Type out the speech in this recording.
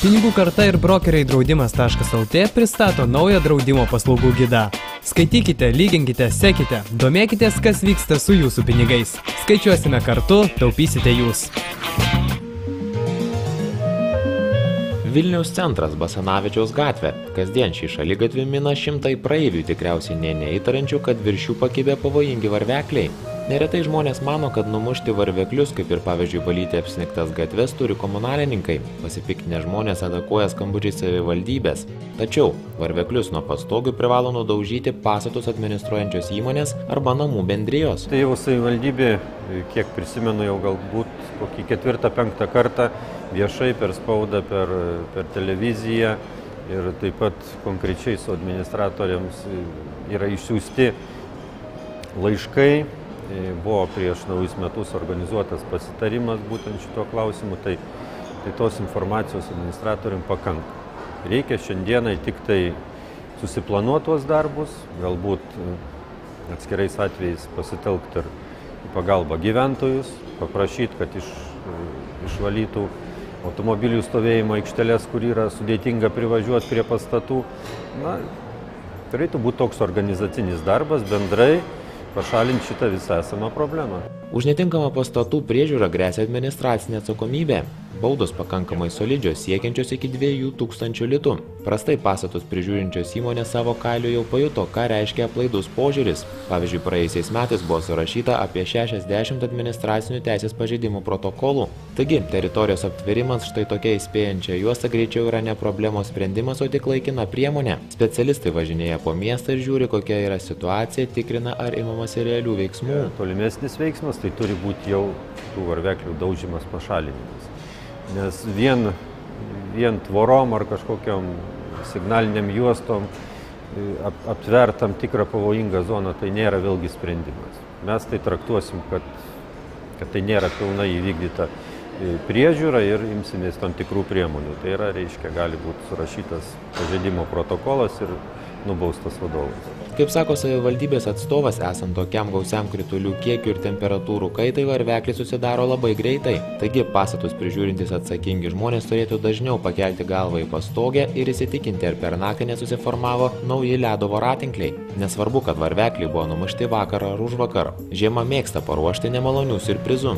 Pinigų karta ir brokeriai draudimas.lt pristato naują draudimo paslaugų gidą. Skaitykite, lyginkite, sekite, domėkitės, kas vyksta su jūsų pinigais. Skaičiuosime kartu, taupysite jūs. Vilniaus centras Basanavičiaus gatvė. Kasdien šį šaligatvį mina šimtai praeivių, tikriausiai neįtarančių, kad virš jų pakibę pavojingi varvekliai. Neretai žmonės mano, kad numušti varveklius, kaip ir pavyzdžiui valyti apsnigtas gatves, turi komunalininkai. Pasipiktinę žmonės atakuoja skambučiai savivaldybės. Tačiau varveklius nuo pastogių privalo nudaužyti pastatus administruojančios įmonės arba namų bendrijos. Tai jau savivaldybė, kiek prisimenu, jau galbūt kokį 4-5 kartą viešai per spaudą, per televiziją ir taip pat konkrečiai su administratoriams yra išsiųsti laiškai. Buvo prieš naujus metus organizuotas pasitarimas būtent šito klausimu, tai tos informacijos administratoriam pakanka. Reikia šiandienai tik tai susiplanuoti tuos darbus, galbūt atskirais atvejais pasitelkti ir pagalbą gyventojus, paprašyti, kad išvalytų automobilių stovėjimo aikšteles, kur yra sudėtinga privažiuoti prie pastatų. Na, turėtų būti toks organizacinis darbas bendrai, pašalinti šitą visą esamą problemą. Už netinkamą pastatų priežiūrą gresia administracinė atsakomybė. Baudos pakankamai solidžios, siekiančios iki 2000 litų. Prastai pastatus prižiūrinčios įmonės savo kailiu jau pajuto, ką reiškia aplaidus požiūris. Pavyzdžiui, praėjusiais metais buvo surašyta apie 60 administracinių teisės pažeidimų protokolų. Taigi, teritorijos aptvėrimas štai tokia įspėjančia juosta greičiau yra ne problemos sprendimas, o tik laikina priemonė. Specialistai važinėja po miestą ir žiūri, kokia yra situacija, tikrina, ar imamasi realių veiksmų. Tolimesnis veiksmas tai turi būti jau tų varveklių daužimas, pašalinimas. Nes vien tvorom ar kažkokiam signaliniam juostom aptvert tam tikrą pavojingą zoną, tai nėra vėlgi sprendimas. Mes tai traktuosim, kad tai nėra pilnai įvykdyta priežiūra ir imsimės tam tikrų priemonių. Tai yra, reiškia, gali būti surašytas pažeidimo protokolas ir nubaustas vadovas. Kaip sako savivaldybės atstovas, esant tokiam gausiam kritulių kiekiu ir temperatūrų kaitai, varvekliai susidaro labai greitai. Taigi pastatus prižiūrintys atsakingi žmonės turėtų dažniau pakelti galvą į pastogę ir įsitikinti, ar per naktį nesusiformavo nauji ledo voratinkliai. Nesvarbu, kad varvekliai buvo numušti vakar ar užvakar. Žiema mėgsta paruošti nemalonių siurprizų.